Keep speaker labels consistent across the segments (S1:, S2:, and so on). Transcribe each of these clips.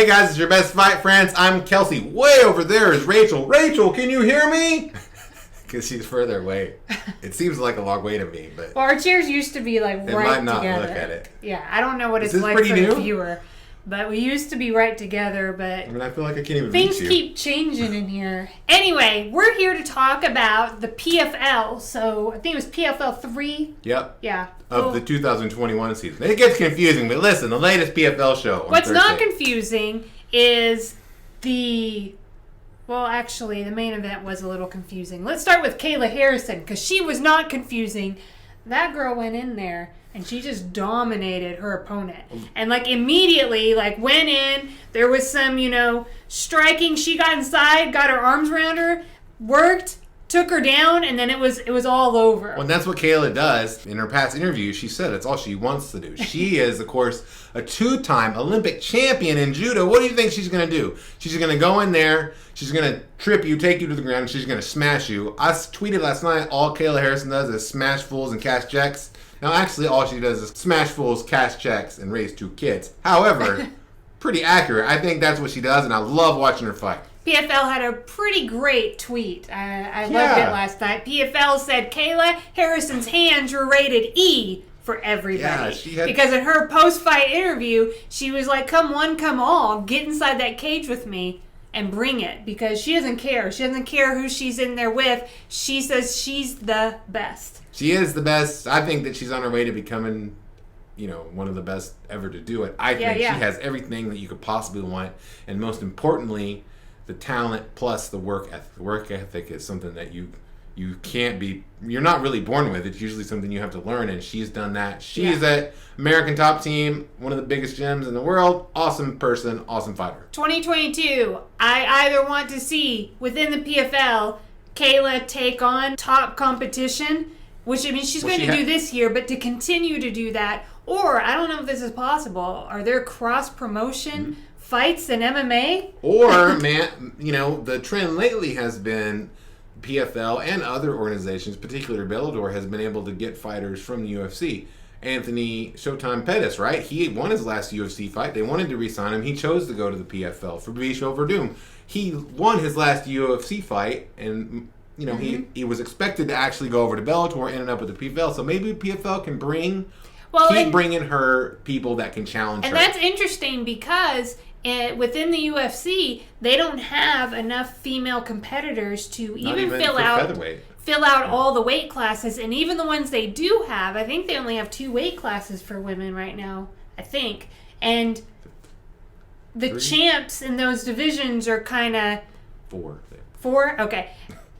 S1: Hey guys, it's your best fight friends. I'm Kelsey. Way over there is Rachel. Rachel, can you hear me? Because she's further away. It seems like a long way to me, but
S2: well, our chairs used to be like right together.
S1: It might not look at it.
S2: Yeah, I don't know what it's like for the viewer, but we used to be right together. But
S1: I mean, I feel like I can't even
S2: things
S1: reach you.
S2: keep changing in here. Anyway, we're here to talk about the PFL. So I think it was PFL 3.
S1: Yep.
S2: Yeah.
S1: Of the 2021 season. It gets confusing, but listen, the latest PFL show.
S2: What's not confusing is well, actually, the main event was a little confusing. Let's start with Kayla Harrison, because she was not confusing. That girl went in there, and she just dominated her opponent. And, immediately, went in. There was some, striking. She got inside, got her arms around her, worked, took her down, and then it was all over.
S1: Well, and that's what Kayla does. In her past interview, she said it's all she wants to do. She is, of course, a 2-time Olympic champion in judo. What do you think she's going to do? She's going to go in there, she's going to trip you, take you to the ground, and she's going to smash you. I tweeted last night, all Kayla Harrison does is smash fools and cash checks. Now, actually, all she does is smash fools, cash checks, and raise 2 kids. However, pretty accurate. I think that's what she does, and I love watching her fight.
S2: PFL had a pretty great tweet. I loved it last night. PFL said Kayla Harrison's hands were rated E for everybody. Yeah, because in her post-fight interview, she was like, come one, come all, get inside that cage with me and bring it. Because she doesn't care. She doesn't care who she's in there with. She says she's the best.
S1: She is the best. I think that she's on her way to becoming, one of the best ever to do it. I think she has everything that you could possibly want. And most importantly, the talent plus the work ethic. The work ethic is something that you can't be, you're not really born with. It's usually something you have to learn, and she's done that. She's at American Top Team, one of the biggest gyms in the world. Awesome person, awesome fighter.
S2: 2022, I either want to see within the PFL Kayla take on top competition, which she's going to do this year, but to continue to do that, or I don't know if this is possible. Are there cross promotion fights in MMA?
S1: Or, the trend lately has been PFL and other organizations, particularly Bellator, has been able to get fighters from the UFC. Anthony Showtime Pettis, right? He won his last UFC fight. They wanted to re-sign him. He chose to go to the PFL. Fabricio Werdum, he won his last UFC fight, and he was expected to actually go over to Bellator, ended up with the PFL. So maybe PFL can keep bringing her people that can challenge her.
S2: And that's interesting because within the UFC, they don't have enough female competitors to even fill out all the weight classes. And even the ones they do have, I think they only have 2 weight classes for women right now, I think. And the champs in those divisions are kind of...
S1: 4.
S2: 4? Okay.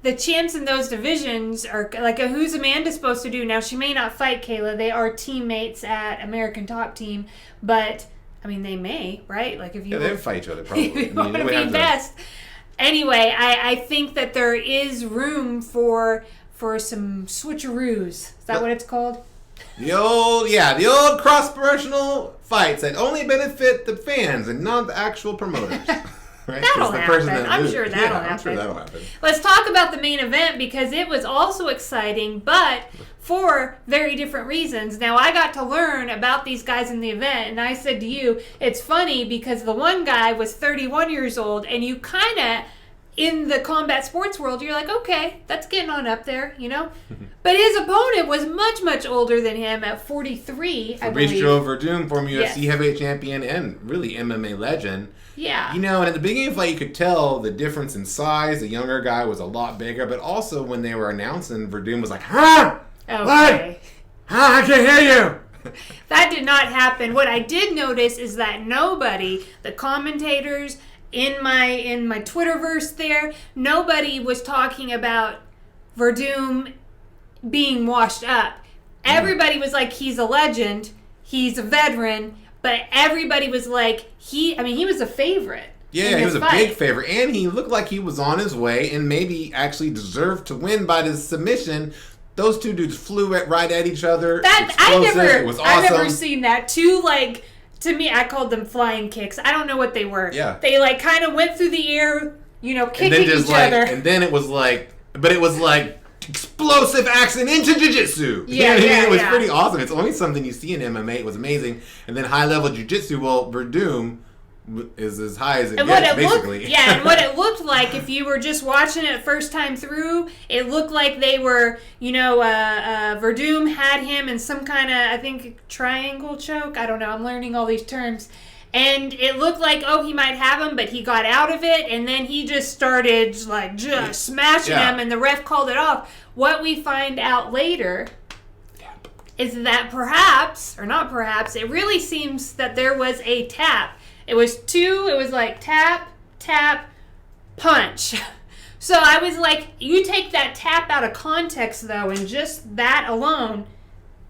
S2: The champs in those divisions are who's Amanda supposed to do? Now, she may not fight Kayla. They are teammates at American Top Team, but... they may, right? If you
S1: they fight each other, probably.
S2: If you want to be best. Anyway, I think that there is room for some switcheroos. Is that what it's called?
S1: The old cross-promotional fights that only benefit the fans and not the actual promoters. Right?
S2: That'll happen. I'm sure that'll happen. Let's talk about the main event because it was also exciting, but for very different reasons. Now, I got to learn about these guys in the event, and I said to you, it's funny because the one guy was 31 years old, and you kind of, in the combat sports world, you're like, okay, that's getting on up there, But his opponent was much, much older than him at 43, I believe.
S1: Fabricio Werdum, former UFC heavyweight champion and really MMA legend.
S2: Yeah.
S1: And at the beginning of the fight, you could tell the difference in size. The younger guy was a lot bigger, but also when they were announcing, Werdum was like, huh?
S2: Okay.
S1: What? Huh? I can't hear you.
S2: That did not happen. What I did notice is that nobody, the commentators in my Twitterverse there, nobody was talking about Werdum being washed up. Everybody was like, he's a legend, he's a veteran, but everybody was like, he was a favorite.
S1: Yeah, he was a big favorite, and he looked like he was on his way and maybe actually deserved to win by the submission. Those 2 dudes flew right at each other. It was awesome.
S2: I've never seen that. 2, to me, I called them flying kicks. I don't know what they were.
S1: Yeah.
S2: They, kind of went through the air, kicking each other.
S1: And then it was explosive action into jiu-jitsu.
S2: Yeah,
S1: It was pretty awesome. It's only something you see in MMA. It was amazing. And then high-level jiu-jitsu, well, Werdum is as high as it gets, basically.
S2: And what it looked like, if you were just watching it first time through, it looked like they were, Werdum had him in some kind of, I think, triangle choke. I don't know. I'm learning all these terms. And it looked like, he might have him, but he got out of it, and then he just started, smashing him, and the ref called it off. What we find out later is that perhaps, or not perhaps, it really seems that there was a tap. It was tap, tap, punch. So I was like, you take that tap out of context, though, and just that alone,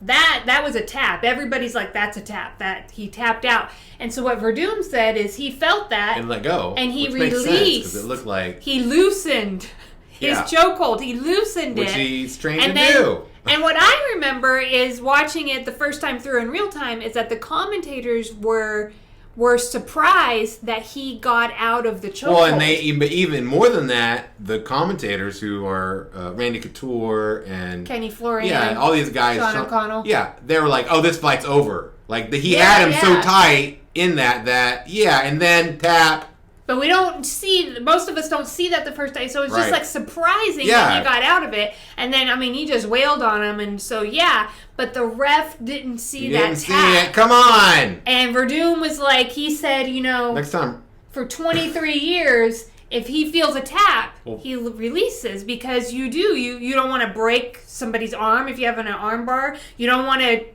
S2: that was a tap. Everybody's like, that's a tap. That he tapped out. And so what Werdum said is he felt that.
S1: And let go.
S2: And he released.
S1: Because it looked like.
S2: He loosened his chokehold. He loosened
S1: Which he's trained to do.
S2: And what I remember is watching it the first time through in real time is that the commentators were surprised that he got out of the chokehold.
S1: Well, and but even more than that, the commentators who are Randy Couture and
S2: Kenny Florian,
S1: all these guys,
S2: Sean O'Connell,
S1: they were like, "Oh, this fight's over." Like he had him so tight in that, and then tap.
S2: But we don't see, most of us don't see that the first time, so it's just like surprising that he got out of it. And then, he just wailed on him, and so but the ref didn't see that tap.
S1: Come on!
S2: And Werdum was like, he said,
S1: next time.
S2: For 23 years, if he feels a tap, he releases, because you don't want to break somebody's arm if you have an arm bar. You don't want to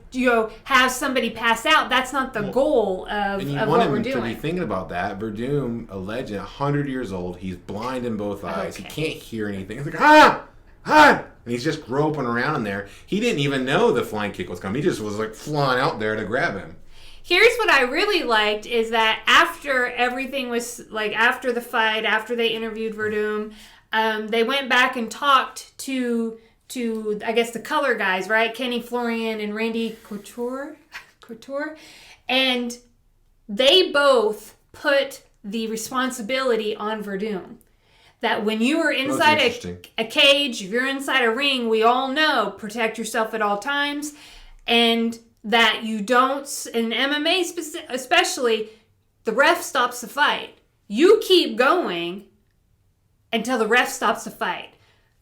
S2: have somebody pass out. That's not the goal of what we're doing.
S1: And you want him to be thinking about that. Werdum, a legend, 100 years old. He's blind in both eyes. He can't hear anything. He's like, and he's just groping around in there. He didn't even know the flying kick was coming. He just was like flying out there to grab him.
S2: Here's what I really liked is that after everything was, after the fight, after they interviewed Werdum, they went back and talked to I guess the color guys, right? Kenny Florian and Randy Couture. And they both put the responsibility on Werdum. That when you are inside a cage, if you're inside a ring, we all know, protect yourself at all times. And that you don't, in MMA especially, the ref stops the fight. You keep going until the ref stops the fight.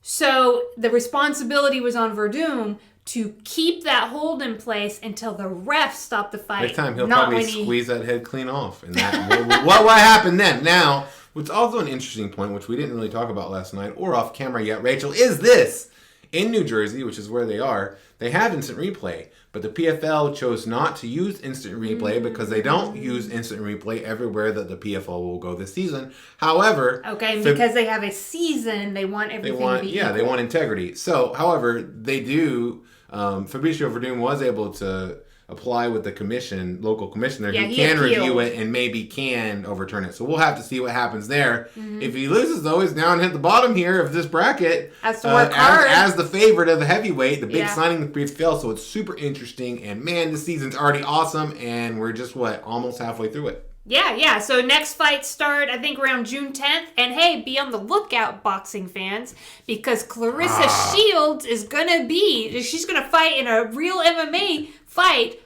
S2: So the responsibility was on Werdum to keep that hold in place until the ref stopped the fight.
S1: Next time he'll probably squeeze that head clean off. And what happened then? Now, what's also an interesting point, which we didn't really talk about last night or off camera yet, Rachel, is this. In New Jersey, which is where they are, they have instant replay. But the PFL chose not to use instant replay because they don't use instant replay everywhere that the PFL will go this season. However...
S2: because they have a season, they want everything to be equal.
S1: They want integrity. So, however, they do... Fabricio Werdum was able to apply with the local commissioner who can review it and maybe can overturn it. So we'll have to see what happens there. Mm-hmm. If he loses, though, he's now hit the bottom here of this bracket.
S2: Has to work hard.
S1: As the favorite of the heavyweight, the big signing the PFL. So it's super interesting. And man, this season's already awesome. And we're just, almost halfway through it.
S2: Yeah. So next fights start, I think, around June 10th. And hey, be on the lookout, boxing fans, because Claressa Shields is she's going to fight in a real MMA fight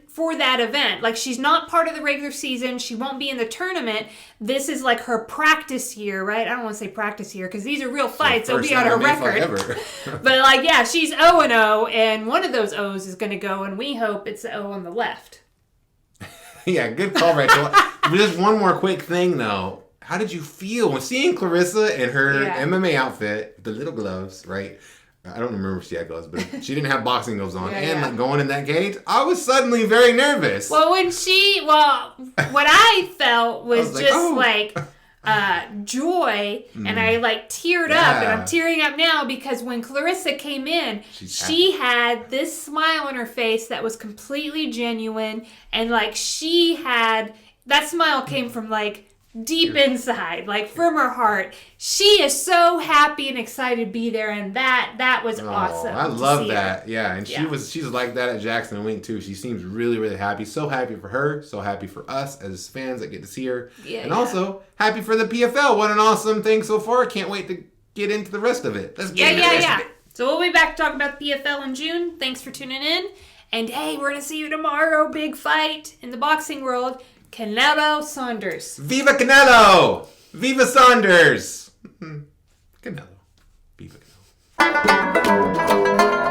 S2: for that event. She's not part of the regular season. She won't be in the tournament. This is her practice year, right? I don't want to say practice year because these are real fights. It'll be on her record. But she's 0-0, and one of those O's is going to go, and we hope it's the O on the left.
S1: Yeah, good call, Rachel. Just one more quick thing, though. How did you feel when seeing Claressa in her MMA outfit, the little gloves, right? I don't remember if she had gloves, but she didn't have boxing gloves on. Going in that cage, I was suddenly very nervous.
S2: Well, what I felt was joy, and I teared up, and I'm tearing up now because when Claressa came in, she had this smile on her face that was completely genuine, and that smile came from deep inside, from her heart. She is so happy and excited to be there, and that was awesome.
S1: I love that. Yeah, and she's like that at Jackson Wink too. She seems really, really happy. So happy for her. So happy for us as fans that get to see her. Also happy for the PFL. What an awesome thing so far. Can't wait to get into the rest of it. Let's get into the rest of it.
S2: So we'll be back to talk about the PFL in June. Thanks for tuning in. And hey, we're going to see you tomorrow. Big fight in the boxing world. Canelo Saunders.
S1: Viva Canelo! Viva Saunders! Canelo. Viva Canelo.